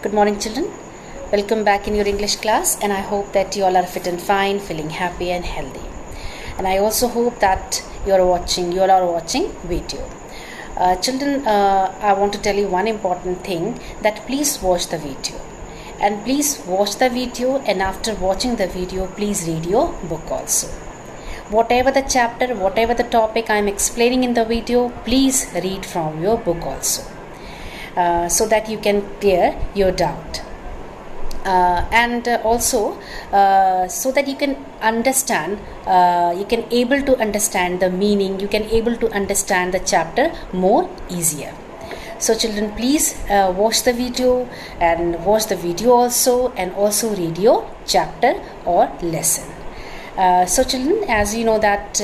Good morning, children. Welcome back in your English class, and I hope that you all are fit and fine, feeling happy and healthy. And I also hope that you all are watching video. Children, I want to tell you one important thing, that please watch the video. And please watch the video, and after watching the video, please read your book also. Whatever the chapter, whatever the topic I am explaining in the video, please read from your book also. So that you can clear your doubt. And also so that you can understand, you can able to understand the meaning, you can able to understand the chapter more easier. So children, please watch the video also, and also read your chapter or lesson. So children, as you know that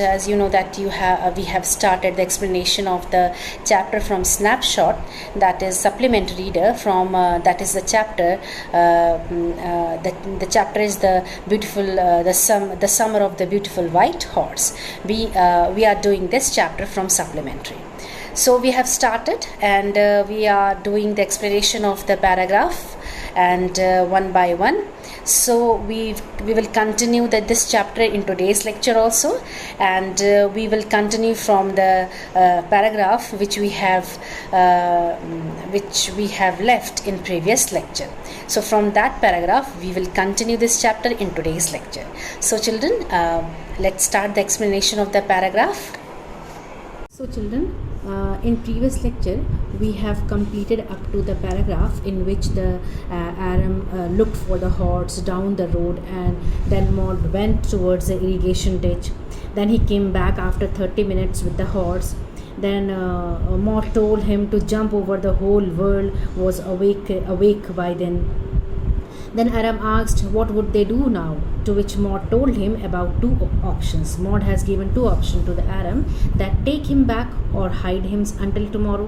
we have started the explanation of the chapter from Snapshot, that is supplementary reader from that is the chapter. The chapter is the beautiful the summer of the beautiful white horse. We are doing this chapter from supplementary. So we have started, and we are doing the explanation of the paragraph, and one by one. So we will continue this chapter in today's lecture also, and we will continue from the paragraph which we have left in previous lecture. So from that paragraph we will continue this chapter in today's lecture. So children, let's start the explanation of the paragraph. So children, in previous lecture we have completed up to the paragraph in which the Aram looked for the horse down the road, and then Maud went towards the irrigation ditch. Then he came back after 30 minutes with the horse. Then Maud told him to jump over, the whole world was awake by then. Then Aram asked what would they do now, to which Maud told him about two options. Maud has given two options to the Aram, that take him back or hide him until tomorrow.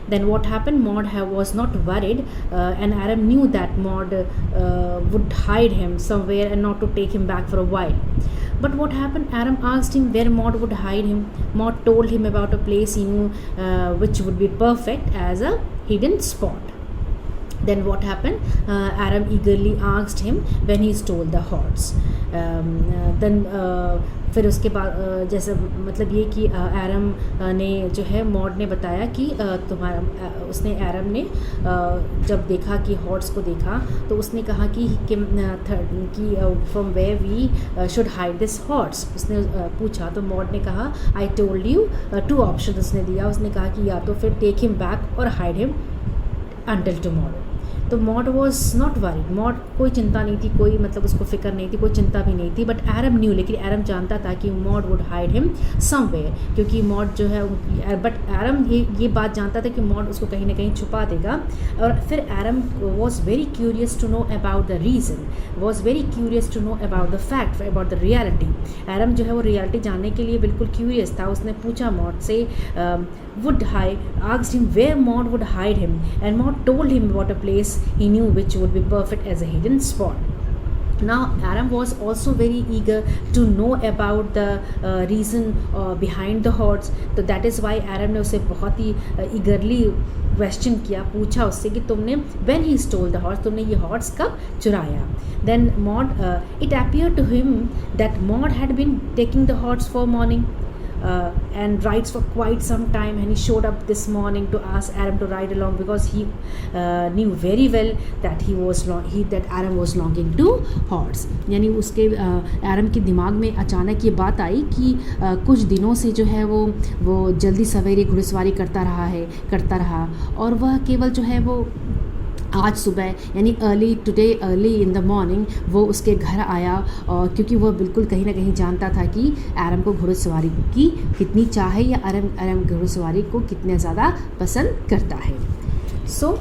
Then what happened? Maud was not worried, and Aram knew that Maud would hide him somewhere and not to take him back for a while. But what happened? Aram asked him where Maud would hide him. Maud told him about a place he knew which would be perfect as a hidden spot. Then what happened? Aram eagerly asked him when he stole the horse. Then फिर उसके बाद जैसे मतलब ये कि एरम ने जो है मॉड ने बताया कि उसने एरम ने जब देखा कि हॉर्स को देखा तो उसने कहा कि from where we should hide this horse, उसने पूछा तो मॉड ने कहा I told you, two option उसने दिया. उसने कहा कि या तो फिर टेक हिम बैक और हाइड हिम अंटिल टुमारो. तो Mourad was not worried, Mourad कोई चिंता नहीं थी, कोई मतलब उसको फिक्र नहीं थी, कोई चिंता भी नहीं थी. बट एरम न्यू, लेकिन एरम जानता था कि mod would hide him somewhere, क्योंकि मॉड जो है बट एरम ये बात जानता था कि मॉड उसको कहीं ना कहीं छुपा देगा. और फिर Aram was very curious to know about the reason, was very curious to know about the fact, about the reality. Aram जो है वो रियलिटी जानने के लिए बिल्कुल क्यूरियस था. उसने पूछा मॉड से would hide, asked him where Maud would hide him, and Maud told him about a place he knew which would be perfect as a hidden spot. Now Aram was also very eager to know about the reason behind the horse. तो that is why Aram ने उसे बहुत ही eagerly question किया, पूछा उससे कि तुमने when he stole the horse, तुमने ये horse कब चुराया. Then Maud, it appeared to him that Maud had been taking the horse for morning and rides for quite some time, and he showed up this morning to ask Aram to ride along because he knew very well that that Aram was longing to horse. यानी उसके Aram के दिमाग में अचानक ये बात आई कि कुछ दिनों से जो है वो जल्दी सवेरे घुड़सवारी करता रहा, और वह केवल जो है वो आज सुबह यानी अर्ली इन द मॉर्निंग वो उसके घर आया, और क्योंकि वह बिल्कुल कहीं ना कहीं जानता था कि एरम को घुड़सवारी की कितनी चाह है, या एरम घुड़सवारी को कितने ज़्यादा पसंद करता है. So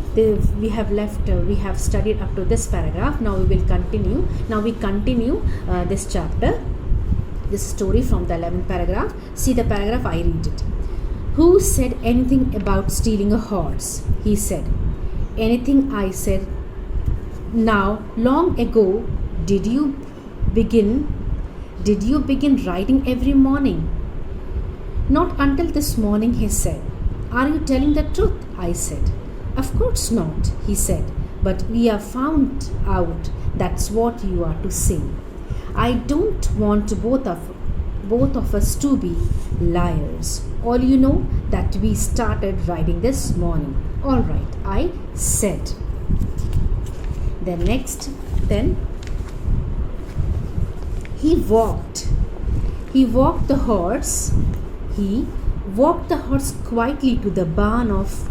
we have studied up to this paragraph. Now we continue this chapter, this story from the 11th paragraph. See the paragraph, I read it. Who said anything about stealing a horse? He said. Anything, I said. Now, long ago, did you begin riding every morning? Not until this morning, he said. Are you telling the truth? I said. Of course not, he said. but we have found out that's what you are to sing. I don't want both of us to be liars. All you know that we started riding this morning. All right, I said. Then he walked the horse. He walked the horse quietly to the barn of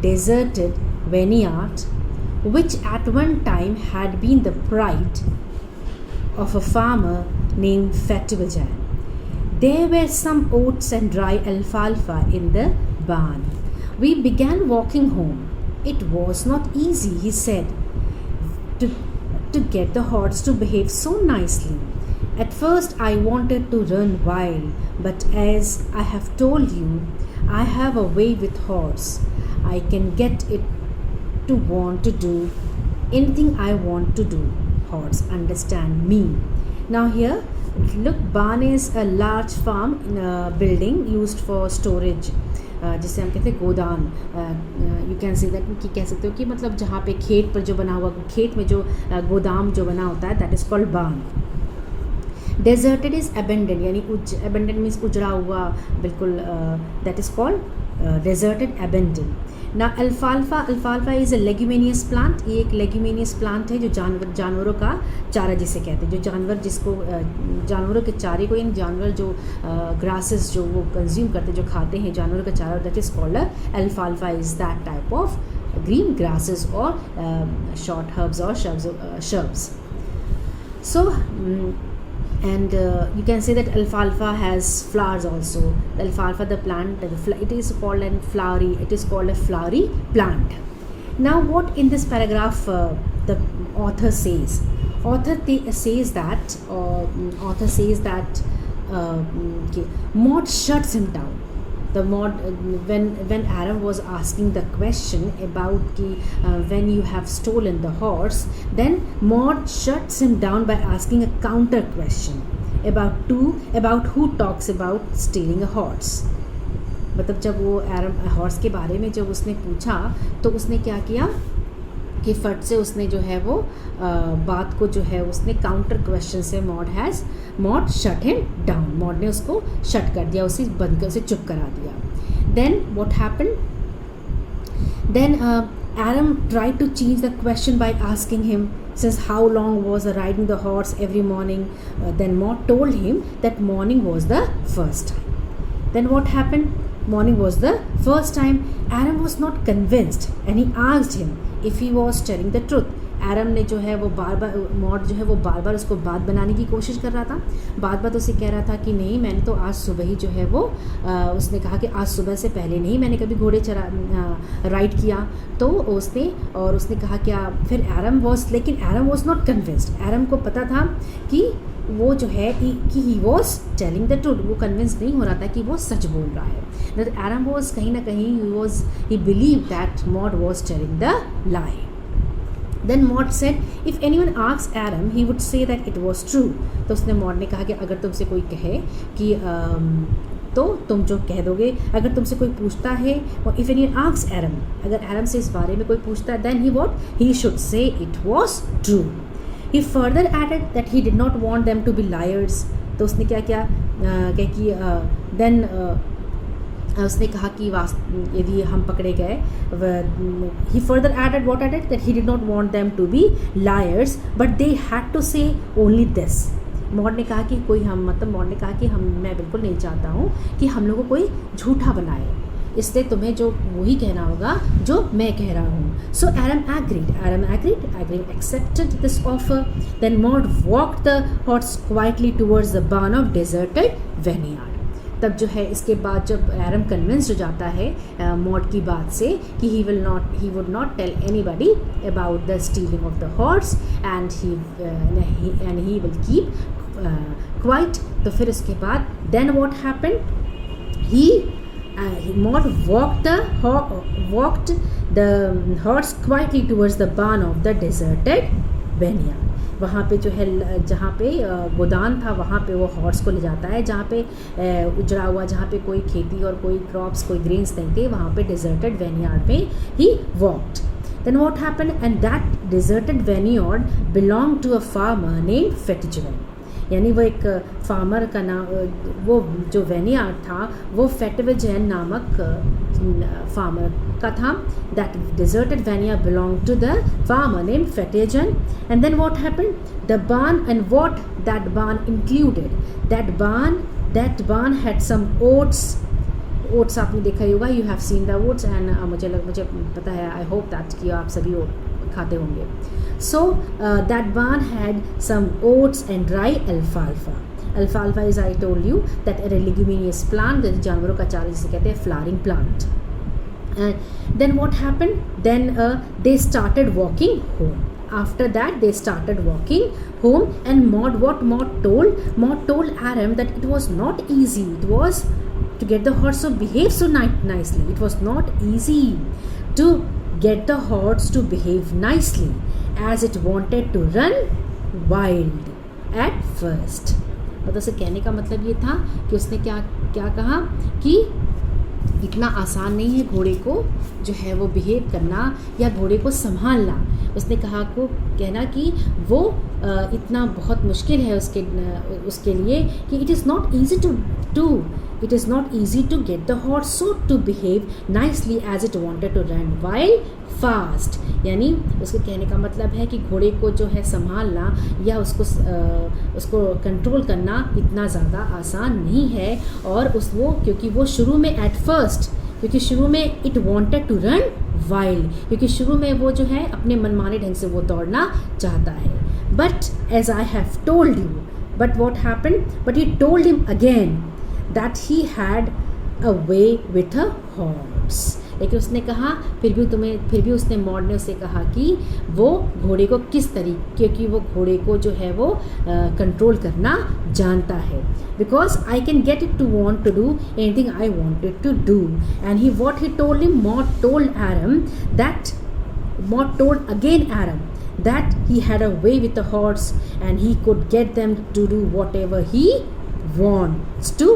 deserted vineyard, which at one time had been the pride of a farmer named Fettuajan. There were some oats and dry alfalfa in the barn. We began walking home. It was not easy, he said, to get the horse to behave so nicely. At first I wanted to run wild, but as I have told you, I have a way with horse. I can get it to want to do anything I want to do. Horse understand me. Now here, look, barn is a large farm building used for storage. जिसे हम कहते हैं गोदाम. You can say that कि कह सकते हो कि मतलब जहाँ पे खेत पर जो बना हुआ, खेत में जो गोदाम जो बना होता है, that is called barn. Deserted is abandoned, यानी अबेंडेंड मीन्स उजड़ा हुआ बिल्कुल, that is called deserted abandoned. ना अल्फाल्फा इज़ अ लेग्यूमिनियस प्लांट. ये एक लेग्यूमिनियस प्लांट है जो जानवरों का चारा जिसे कहते हैं, जो जानवर जिसको जानवरों के चारे को, यानी जानवर जो ग्रासेस जो वो कंज्यूम करते जो खाते हैं जानवरों का चारा, दैट इज़ कॉल्ड अल्फाल्फा is that type of green grasses or short herbs or shrubs. So and you can say that alfalfa has flowers also. The alfalfa, the plant, it is called a flowery plant. Now what in this paragraph the author says? Author says that Maud shuts him down. The Maud, when Aram was asking the question about when you have stolen the horse, then Maud shuts him down by asking a counter question about who talks about stealing a horse. मतलब जब वो एरम horse के बारे में जब उसने पूछा तो उसने क्या किया कि फट से उसने जो है वो बात को जो है उसने काउंटर क्वेश्चन से mod shut him down. Mod ने उसको शट कर दिया, उसे बंद कर, उसे चुप करा दिया. Then what happened? Then Aram tried to change the question by asking him since how long was riding the horse every morning. Then Maud told him that morning was the first time. Then what happened? Morning was the first time. Aram was not convinced and he asked him if he was telling the truth. एरम ने जो है वो mod जो है वो बार बार उसको बात बनाने की कोशिश कर रहा था. बात उसे कह रहा था कि नहीं, मैंने तो आज सुबह ही जो है वो उसने कहा कि आज सुबह से पहले नहीं मैंने कभी घोड़े राइड किया. तो उसने कहा क्या, फिर एरम वॉज नॉट कन्विंस्ड. एरम को पता था कि वो जो है कि he was telling the truth. वो कन्विंस नहीं हो रहा था कि वो सच बोल रहा है. दैट एरम वॉज कहीं ना कहीं ही believe that mod was telling the lie. Then Maud said, if anyone asks Aram, he would say that it was true. तो उसने मॉड ने कहा कि अगर तुमसे कोई कहे कि तो तुम जो कह दोगे. अगर तुमसे कोई पूछता है, और if anyone asks Aram, अगर एरम से इस बारे में कोई पूछता है, then he should say it was true. He further added that he did not want them to be liars. तो उसने क्या किया कि then उसने कहा कि यदि हम पकड़े गए, he further added that he did not want them to be liars but they had to say only this. Mod ने कहा कि मैं बिल्कुल नहीं चाहता हूँ कि हम लोगों को कोई झूठा बनाए, इसलिए तुम्हें जो वही कहना होगा जो मैं कह रहा हूँ. So Aram agreed, accepted this offer. Then Maud walked the horse quietly towards the barn of deserted vineyard. तब जो है इसके बाद जब एरम कन्विंस्ड हो जाता है मॉड की बात से कि he would not tell anybody about the stealing of the horse and he will keep quiet. तो फिर उसके बाद then what happened? Maud walked the horse quietly towards the barn of the deserted vineyard. वहाँ पे जो है जहाँ पे गोदान था वहाँ पे वो हॉर्स को ले जाता है, जहाँ पे उजड़ा हुआ, जहाँ पे कोई खेती और कोई क्रॉप्स कोई ग्रेन्स नहीं थे, वहाँ पे डिजर्टेड वेन्यार्ड में ही walked. Then what happened? And that deserted vineyard belonged to a farmer named Fettigen. यानी वो एक फार्मर का नाम, वो जो वेनियार्ड था वो फेटविजन नामक फार्मर का था. That deserted vineyard belong to the farmer name Fetvajian. And then what happened? The barn, and what that barn included, that barn had some oats आपने देखा ही होगा, you have seen the oats, and मुझे पता है, I hope that कि आप सभी oat खाते होंगे. So that barn had some oats and dry alfalfa. Alfalfa is, I told you, that a leguminous plant, जैसे जानवरों का चारा जिसे कहते हैं, flowering plant. And then what happened? Then they started walking home. After that they started walking home, and what Maud told Aram that it was not easy. It was to get the horse to behave so nicely. It was not easy to get the horse to behave nicely, as it wanted to run wild at first. मतलब उसे कहने का मतलब ये था कि उसने क्या कहा कि इतना आसान नहीं है घोड़े को जो है वो बिहेव करना या घोड़े को संभालना. उसने कहना कि वो इतना बहुत मुश्किल है उसके लिए कि it is not easy to get the horse so to behave nicely as it wanted to run wild fast. यानी उसके कहने का मतलब है कि घोड़े को जो है संभालना या उसको कंट्रोल करना इतना ज़्यादा आसान नहीं है. और क्योंकि वो शुरू में क्योंकि शुरू में it wanted to run wild, क्योंकि शुरू में वो जो है अपने मनमाने ढंग से वो दौड़ना चाहता है. But as I have told you, but what happened? But he told him again that he had a way with a horse. लेकिन उसने कहा फिर भी उसने मॉड ने उसे कहा कि वो घोड़े को किस तरीके, क्योंकि वो घोड़े को जो है वो कंट्रोल करना जानता है. Because I can get it to want to do anything I wanted to do. And he told him, Mourad told again Aram that he had a way with the horse and he could get them to do whatever he wants to.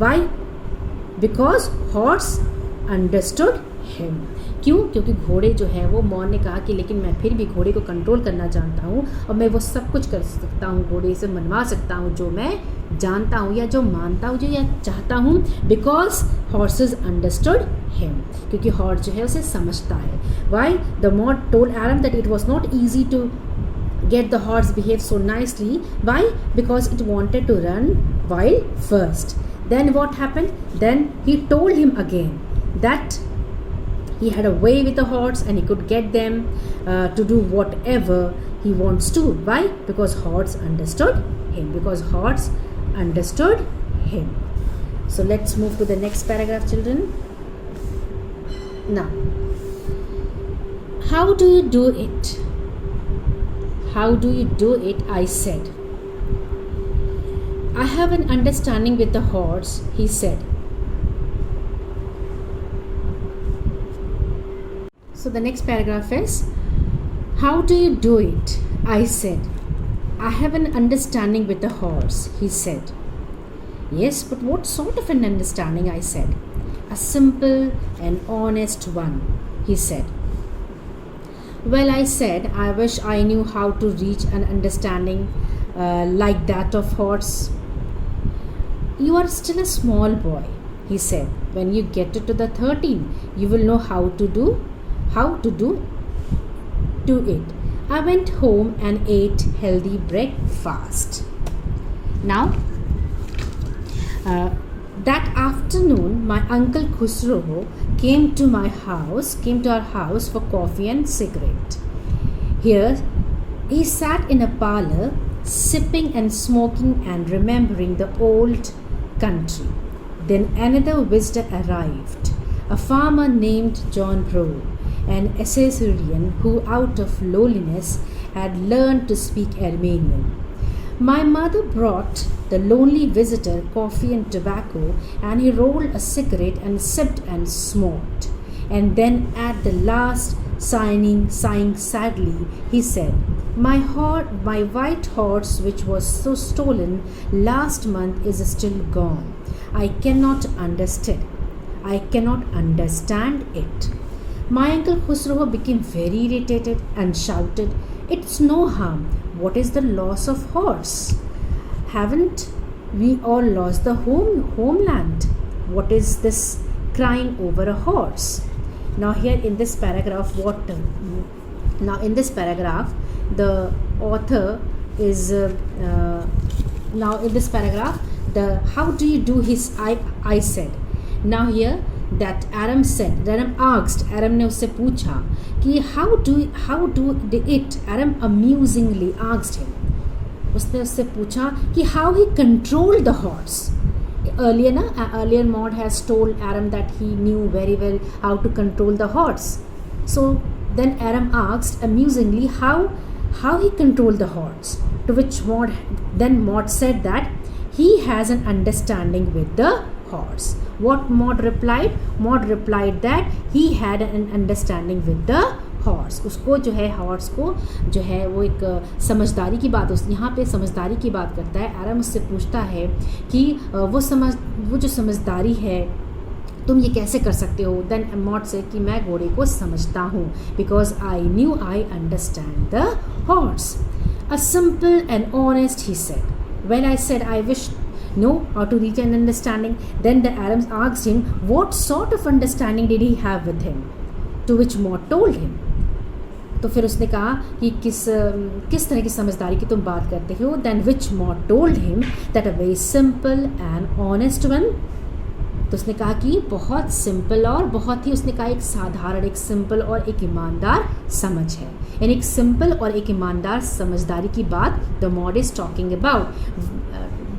Why? Because horse understood him. क्यों? क्योंकि घोड़े जो है वो, मॉन ने कहा कि लेकिन मैं फिर भी घोड़े को कंट्रोल करना जानता हूँ और मैं वो सब कुछ कर सकता हूँ, घोड़े से मनवा सकता हूँ जो मैं जानता हूँ या जो मानता हूँ, जो या चाहता हूँ. बिकॉज हॉर्सेज अंडरस्टूड हिम, क्योंकि हॉर्स जो है उसे समझता है. Why? The Mourad told Aram that it was not easy to get the horse behave so nicely. Why? Because it wanted to run wild first. Then what happened? Then he told him again that he had a way with the horse and he could get them to do whatever he wants to. Why? Because horse understood him. So let's move to the next paragraph, children. Now, how do you do it? I said. I have an understanding with the horse, he said. So the next paragraph is, how do you do it? I said. I have an understanding with the horse, he said. Yes, but what sort of an understanding? I said. A simple and honest one, he said. Well, I said, I wish I knew how to reach an understanding like that of horse. You are still a small boy, he said. When you get to the 13, you will know how to do it. I went home and ate healthy breakfast. Now, that afternoon, my uncle Khusro came to our house for coffee and cigarette. Here, he sat in a parlor, sipping and smoking and remembering the old country. Then another visitor arrived, a farmer named John Brown, an Assyrian who out of lowliness had learned to speak Armenian. My mother brought the lonely visitor coffee and tobacco, and he rolled a cigarette and sipped and smoked. And then at the last, sighing sadly, he said, My white horse, which was so stolen last month, is still gone. I cannot understand it. My uncle Khusro became very irritated and shouted, "It's no harm. What is the loss of horse? Haven't we all lost the homeland? What is this crying over a horse?" Now here in this paragraph, the author is now in this paragraph, the how do you do his I said. Now here that Aram asked, Aram ने उससे पूछा कि how do it. Aram amusingly asked him, उसने उससे पूछा कि how he controlled the horse. Earlier Maud has told Aram that he knew very well how to control the horse. So then Aram asked amusingly how he controlled the horse. To which Maud said that he has an understanding with the horse. What Maud replied? Maud replied that he had an understanding with the horse. उसको जो है horse को जो है वो एक समझदारी की बात, उस यहाँ पे समझदारी की बात करता है. आराम उससे पूछता है कि वो जो समझदारी है तुम ये कैसे कर सकते हो. देन मॉड से कि मैं घोड़े को समझता हूँ, because I understand the horse. A simple and honest he said. When I said I wish know how to reach an understanding, then the Arams asked him what sort of understanding did he have with him, to which Maud told him. तो फिर उसने कहा कि किस तरह की समझदारी की तुम बात करते हो. Then which Maud told him that a very simple and honest one. तो उसने कहा कि बहुत सिंपल और बहुत ही, उसने कहा एक साधारण, एक सिंपल और एक ईमानदार समझ है. यानी एक सिंपल और एक ईमानदार समझदारी की बात the Maud is talking about.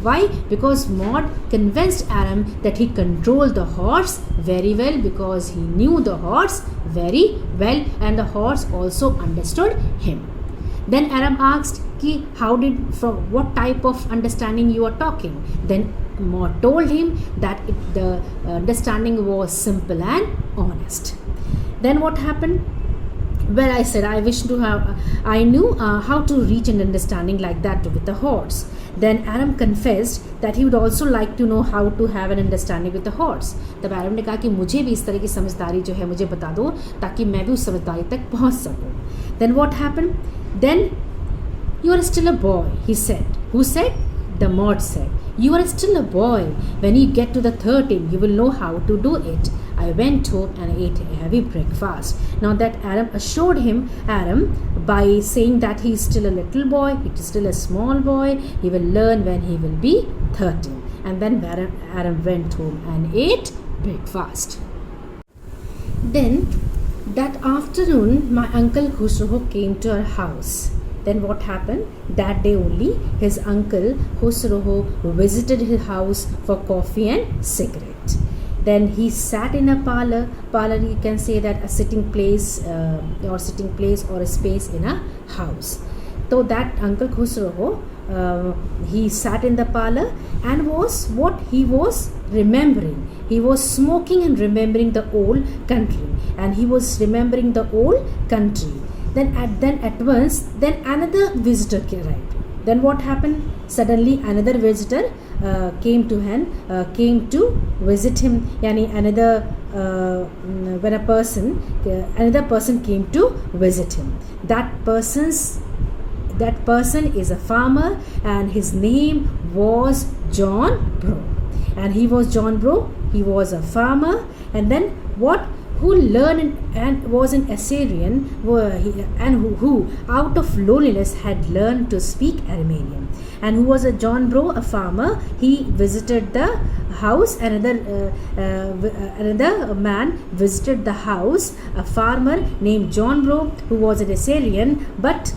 Why? Because Maud convinced Aram that he controlled the horse very well, because he knew the horse very well and the horse also understood him. Then Aram asked कि from what type of understanding you are talking. Then Maud told him that the understanding was simple and honest. Then what happened? Well, I said I knew how to reach an understanding like that with the horse. Then Aram confessed that he would also like to know how to have an understanding with the horse. तब Aram ने कहा कि मुझे भी इस तरह की समझदारी जो है मुझे बता दो ताकि मैं भी उस समझदारी तक पहुंच सकूं. Then what happened? Then you are still a boy, he said. Who said? The Maud said. You are still a boy. When you get to the 13, you will know how to do it. I went home and ate a heavy breakfast. Now that Aram assured Aram by saying that he is still a little boy, he is still a small boy, he will learn when he will be 13. And then Aram went home and ate breakfast. Then that afternoon, my uncle Khusro came to our house. Then what happened? That day only, his uncle Khusro visited his house for coffee and cigarette. Then he sat in a parlor. Parlor, you can say that a sitting place or a space in a house. So that uncle Khusro, he sat in the parlor and he was remembering. He was smoking and remembering the old country. And he was remembering the old country. Then at once, then another visitor arrived. Then what happened? Suddenly another visitor came to visit him. Yani when another person came to visit him. That person is a farmer and his name was John Brough. And he was John Brough. He was a farmer. And then who learned and was an Assyrian who out of loneliness had learned to speak Aramean. And who was a John Brough, a farmer. He visited the house. Another man visited the house, a farmer named John Brough, who was an Assyrian but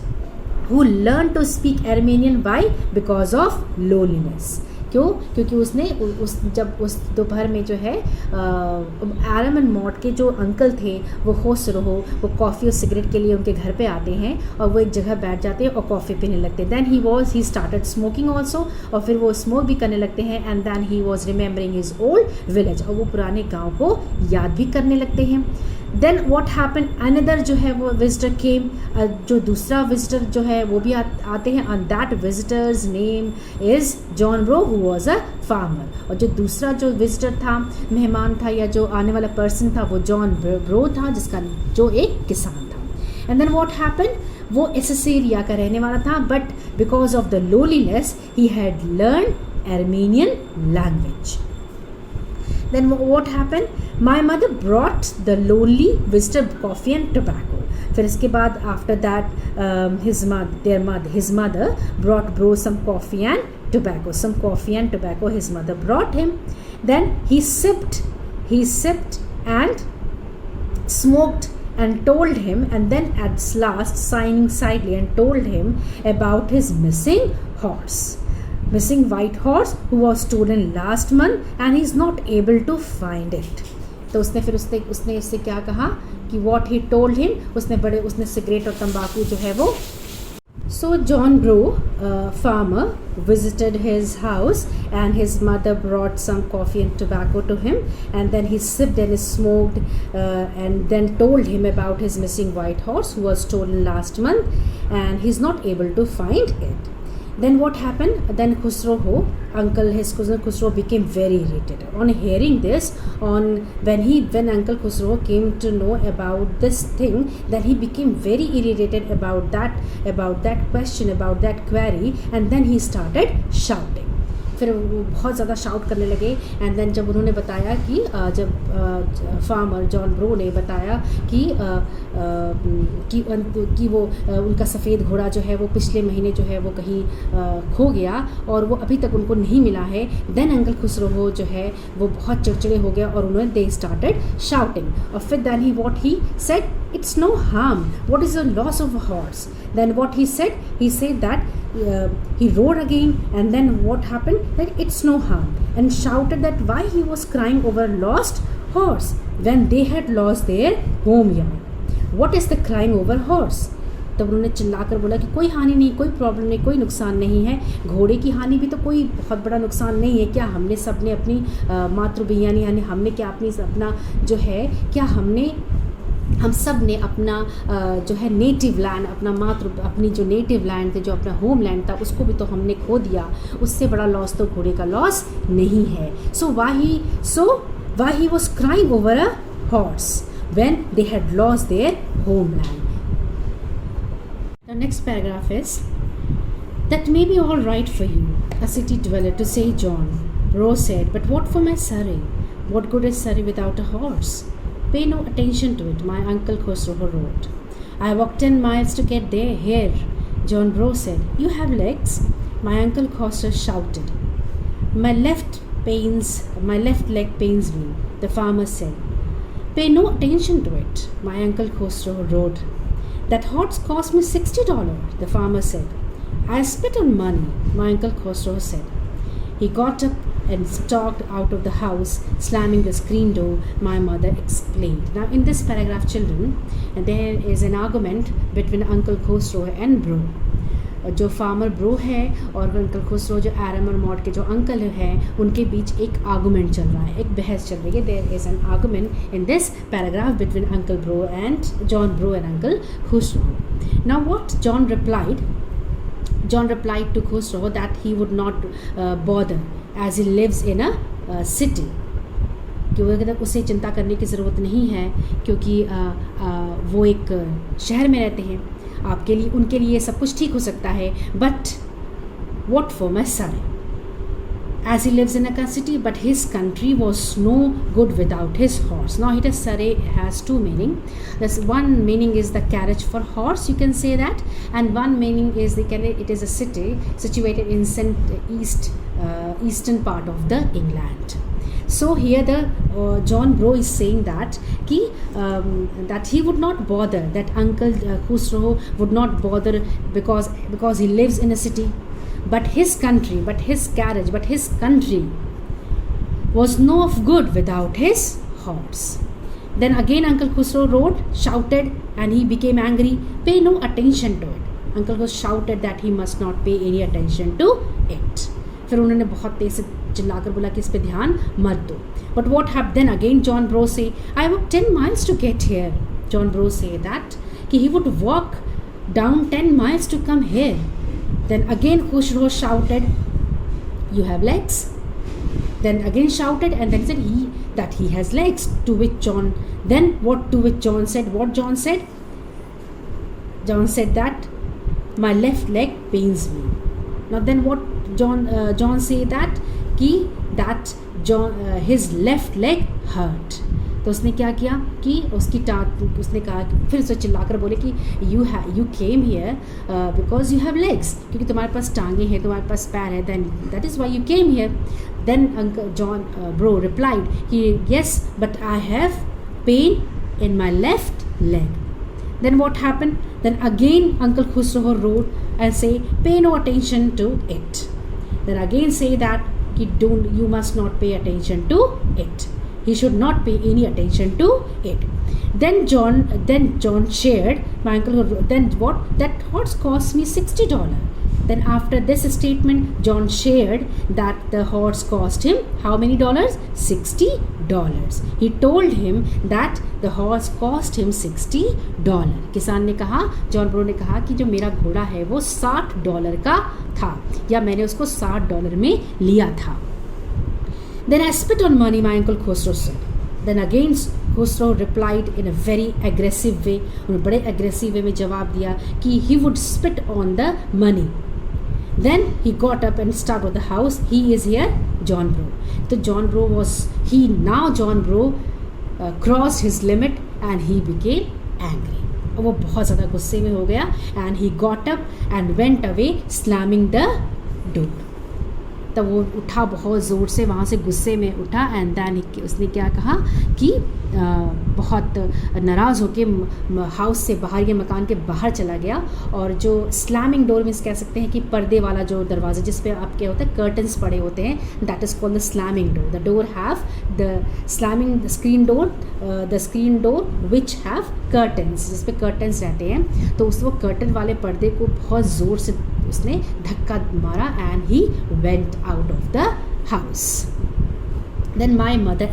who learned to speak Aramean. Why? Because of loneliness. क्यों? क्योंकि उसने जब उस दोपहर में जो है आरम and mod के जो अंकल थे वो खुसरो वो कॉफ़ी और सिगरेट के लिए उनके घर पे आते हैं और वो एक जगह बैठ जाते हैं और कॉफ़ी पीने लगते हैं. Then he started smoking also, और फिर वो स्मोक भी करने लगते हैं. And then he was remembering his old village, और वो पुराने गाँव को याद भी करने लगते हैं. देन वॉट हैपन, अनदर जो है वो विजिटर केम, जो दूसरा विजिटर जो है वो भी आते हैं. And that visitors name is John bro who was a farmer. और जो दूसरा जो विजिटर था, मेहमान था या जो आने वाला पर्सन था, वो जॉन ब्रो था जिसका जो एक किसान था। एंड देन व्हाट हैपेंड, वो एसेस एरिया का रहने वाला था, but because of the loneliness he had learn Armenian language. Then what happened? My mother brought the lonely visitor coffee and tobacco. फिर इसके बाद after that his mother brought bro some coffee and tobacco. Some coffee and tobacco his mother brought him. Then he sipped and smoked and told him, and then at last sighing sadly and told him about his missing white horse who was stolen last month and he is not able to find it. तो उसने इससे क्या कहा कि what he told him, उसने cigarette और तंबाकू जो है वो। So John Bro, farmer, visited his house and his mother brought some coffee and tobacco to him, and then he sipped and smoked and then told him about his missing white horse who was stolen last month and he's not able to find it. Then what happened? Then his cousin Khusro became very irritated. On hearing this, when Uncle Khusro came to know about this thing, then he became very irritated about that question, about that query, and then he started shouting. फिर वो बहुत ज़्यादा shout करने लगे। And then जब उन्होंने बताया कि जब फार्मर जॉन ब्रो ने बताया कि वो उनका सफ़ेद घोड़ा जो है वो पिछले महीने जो है वो कहीं खो गया और वो अभी तक उनको नहीं मिला है, देन अंकल खुसरो जो है वो बहुत चिड़चिड़े हो गया और उन्होंने दे स्टार्टेड शाउटिंग। और फिर then what he said, it's no harm, what is the loss of a horse? Then what he said that he roared again, and then what happened, that it's no harm, and shouted that why he was crying over lost horse when they had lost their home yard. What is the crying over horse? तब उन्होंने चिल्लाकर बोला कि कोई हानि नहीं, कोई problem नहीं, कोई नुकसान नहीं है, घोड़े की हानि भी तो कोई बहुत बड़ा नुकसान नहीं है क्या? हमने सब ने अपनी मातृभूमि यानी हमने क्या अपना जो है क्या हम सब ने अपना जो है नेटिव लैंड, अपनी जो नेटिव लैंड थे, जो अपना होम लैंड था, उसको भी तो हमने खो दिया। उससे बड़ा लॉस तो घोड़े का लॉस नहीं है। सो why he was crying over a horse when they had lost their homeland. The next paragraph is, that may be all right for you, a city dweller, to say, John. Rose said, but what for my Surrey? What good is Surrey without a horse? Pay no attention to it, my uncle Khosrow wrote. I walked 10 miles to get there. Here, John Bro said. You have legs? My uncle Khosrow shouted. My left leg pains me, the farmer said. Pay no attention to it, my uncle Khosrow wrote. That horse cost me $60, the farmer said. I spit on money, my uncle Khosrow said. He got up and stalked out of the house, slamming the screen door, my mother explained. Now in this paragraph, children, there is an argument between Uncle Khosrow and Bro. जो farmer bro है और uncle Khusro जो एरम और mod के जो uncle हैं, उनके बीच एक आर्गूमेंट चल रहा है, एक बहस चल रही है। There is an argument in this paragraph between uncle Byro and John Byro and uncle Khosrove. Now what John replied to Khosrow that he would not bother as he lives in a city. क्योंकि उसे चिंता करने की ज़रूरत नहीं है क्योंकि वो एक शहर में रहते हैं। आपके लिए उनके लिए सब कुछ ठीक हो सकता है, but what for my son as he lives in a city, but his country was no good without his horse. Now here Surrey has two meaning. This one meaning is the carriage for horse, you can say that, and one meaning is it is a city situated in eastern part of the England. So here the John Bro is saying that that he would not bother, that Uncle Khusro would not bother because he lives in a city, but his country was no of good without his horse. Then again Uncle Khusro shouted, and he became angry. Pay no attention to it. Uncle Khusro shouted that he must not pay any attention to it. फिर उन्होंने बहुत तेज से चिल्लाकर बोला कि इस पे ध्यान मत दो. But what happened then? Again John Bro say, I walked 10 miles to get here. John Bro say that he would walk down 10 miles to come here. Then again Khusro shouted, you have legs. Then again shouted, and then said that he has legs. To which John said, what John said? John said that my left leg pains me. Now then what John say that his left leg hurt. तो उसने क्या किया कि उसने कहा, फिर उसे चिल्लाकर बोले कि you came here because you have legs, क्योंकि तुम्हारे पास टांगे हैं, तुम्हारे पास पैर है, then that is why you came here. Then Uncle John bro replied, yes, but I have pain in my left leg. Then what happened? Then again Uncle Khusro wrote and say, pay no attention to it. Then again say that you must not pay attention to it. He should not pay any attention to it. Then John shared, my uncle, then what? That horse cost me $60. Then after this statement, John shared that the horse cost him how many dollars? $60. He told him that the horse cost him $60. किसान ने कहा, John bro ने कहा कि जो मेरा घोड़ा है वो $60 का था, या मैंने उसको $60 में लिया था. Then I spit on money, my uncle Khosrow said. Then again Khosrow replied in a very aggressive way. उन्होंने बड़े aggressive way में जवाब दिया कि he would spit on the money. Then he got up and started with the house. He is here, John Bro. So John Bro crossed his limit and he became angry. वो बहुत ज़्यादा गुस्से में हो गया, and he got up and went away slamming the door. तब वो उठा बहुत ज़ोर से, वहाँ से गुस्से में उठा, एंड देन उसने क्या कहा कि बहुत नाराज़ होके हाउस से बाहर या मकान के बाहर चला गया. और जो स्लैमिंग डोर मीन्स कह सकते हैं कि पर्दे वाला जो दरवाज़ा जिस पे आपके होता है कर्टन्स पड़े होते हैं, that is called the slamming door. The door have the screen door which have curtains, जिस पे कर्टन्स रहते हैं. तो उस वो कर्टन वाले पर्दे को बहुत ज़ोर से उसने धक्का मारा, and he went out of the house. Then my mother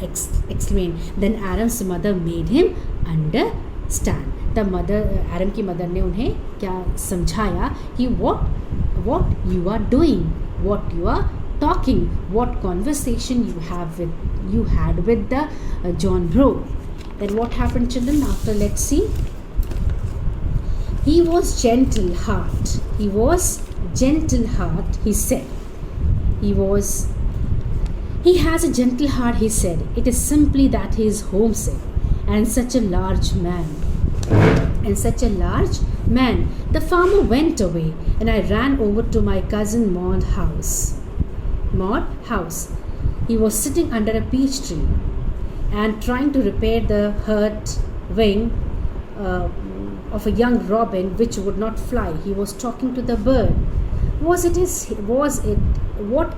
exclaimed. Then Aram's mother made him understand. तब Aram की मदर ने उन्हें क्या समझाया कि what you are doing, what you are talking, what conversation you had with the John Bro. Then what happened, children? After, let's see. He was gentle heart. He said. He has a gentle heart, he said. It is simply that he is homesick, and such a large man. The farmer went away, and I ran over to my cousin Maud's house. He was sitting under a peach tree and trying to repair the hurt wing of a young robin which would not fly. He was talking to the bird. What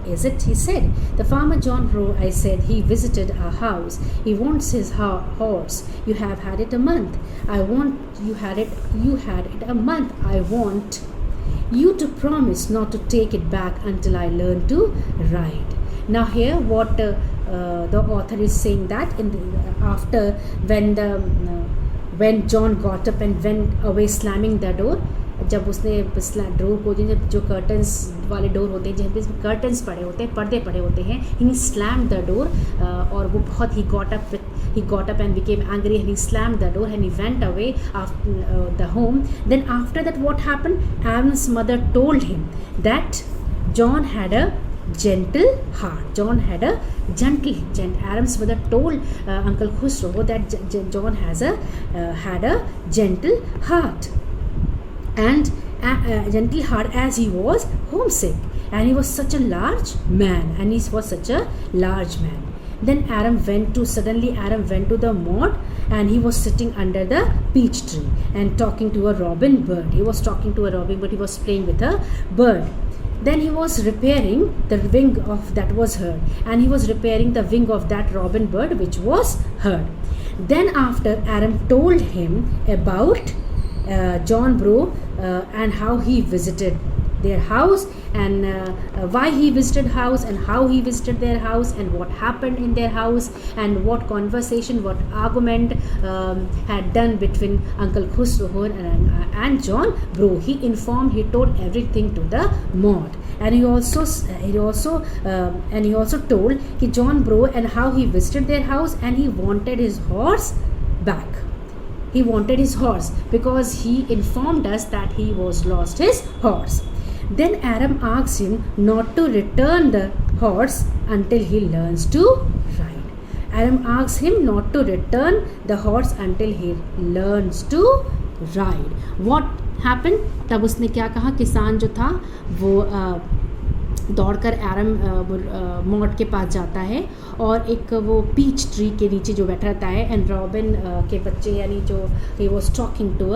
is it? He said. The farmer John Bro, I said, he visited our house. He wants his horse. You have had it a month. You had it a month. I want you to promise not to take it back until I learn to ride. Now here what the author is saying that after when John got up and went away slamming the door, जब उसने door को जो curtains वाले door होते हैं, जहाँ पे curtains पड़े होते हैं, पर्दे पड़े होते हैं, ही स्लैम्ड द डोर, और वो बहुत he got up and became angry, and he slammed the door and he went away after the home. Then after that what happened? Aram's mother told him that John had a gentle heart. Aram's mother told Uncle Khusro that John had a gentle heart. And gentle heart, as he was homesick, and he was such a large man, Then Aram went to the mound, and he was sitting under the peach tree and talking to a robin bird. He was playing with a bird. Then he was repairing the wing of that was hurt, and he was repairing the wing of that robin bird which was hurt. Then after Aram told him about John Bro and how he visited their house, and why he visited house, and how he visited their house, and what happened in their house, and what conversation, what argument had done between Uncle Khusro and John Bro. He told everything to the Maud, and he also told कि John Bro and how he visited their house, and he wanted his horse back. He wanted his horse because he informed us that he was lost his horse. Then Aram asked him not to return the horse until he learns to ride. Aram asked him not to return the horse until he learns to ride. What happened? तब उसने क्या कहा? किसान जो था वो दौड़कर एरम mod के पास जाता है और एक वो पीच ट्री के नीचे जो बैठा रहता है, एंड रॉबिन के बच्चे यानी जो he was talking to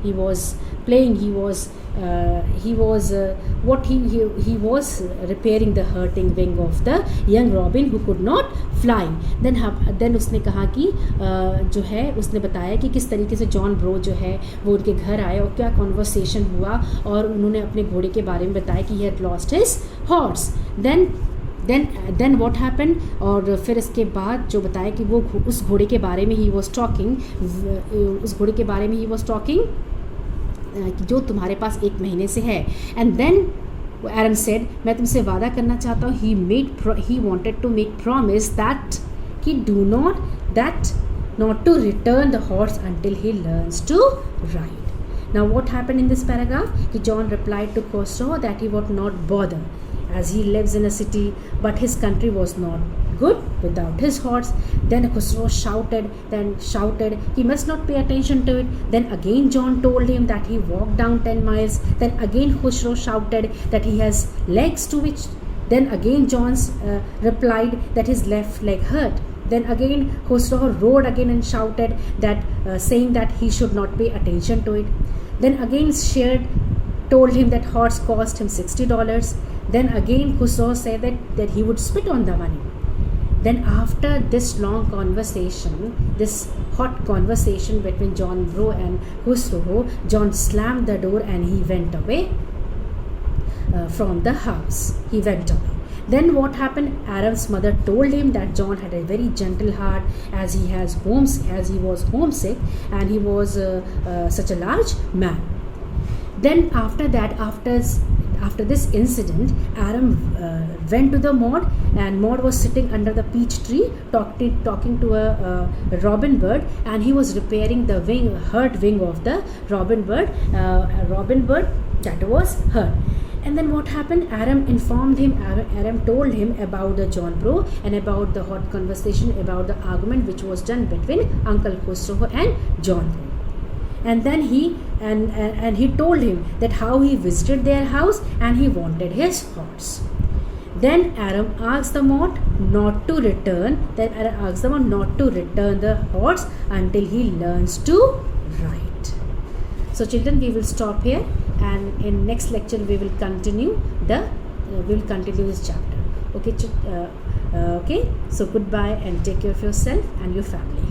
he was playing, he was repairing the hurting wing of the young Robin who could not fly. Then उसने कहा कि जो है उसने बताया कि किस तरीके से जॉन ब्रो जो है वो उनके घर आए और क्या कॉन्वर्सेशन हुआ, और उन्होंने अपने घोड़े के बारे में बताया कि he had lost his horse. Then what happened? और फिर इसके बाद जो बताया कि वो उस घोड़े के बारे में he was talking जो तुम्हारे पास 1 महीने से है. एंड देन एरम सेड, मैं तुमसे वादा करना चाहता हूँ. he wanted to make promise that कि not to return the horse until he learns to ride. Now what happened in this paragraph? कि John replied to Khosrow that he would not bother, as he lives in a city, but his country was not good without his horse. Then Khusro shouted he must not pay attention to it. Then again John told him that he walked down 10 miles. Then again Khusro shouted that he has legs to which. Then again John replied that his left leg hurt. Then again Khusro roared again and shouted that saying that he should not pay attention to it. Then again Sher told him that horse cost him $60. Then again Khusro said that he would spit on the money. Then after this long conversation, this hot conversation between John Bro and Khusro, John slammed the door and he went away from the house. He went away. Then what happened? Aram's mother told him that John had a very gentle heart, as he was homesick, and he was such a large man. Then after that, after this incident, Aram went to the Maud, and Maud was sitting under the peach tree talking to a robin bird, and he was repairing the hurt wing of the robin bird that was hurt. And then what happened? Aram told him about the John Bro and about the hot conversation, about the argument which was done between Uncle Khosrow and John Bro. And then he told him that how he visited their house and he wanted his horse. Then Aram asked the Maud not to return. The horse until he learns to ride. So children, we will stop here, and in next lecture we will continue this chapter. Okay. So goodbye and take care of yourself and your family.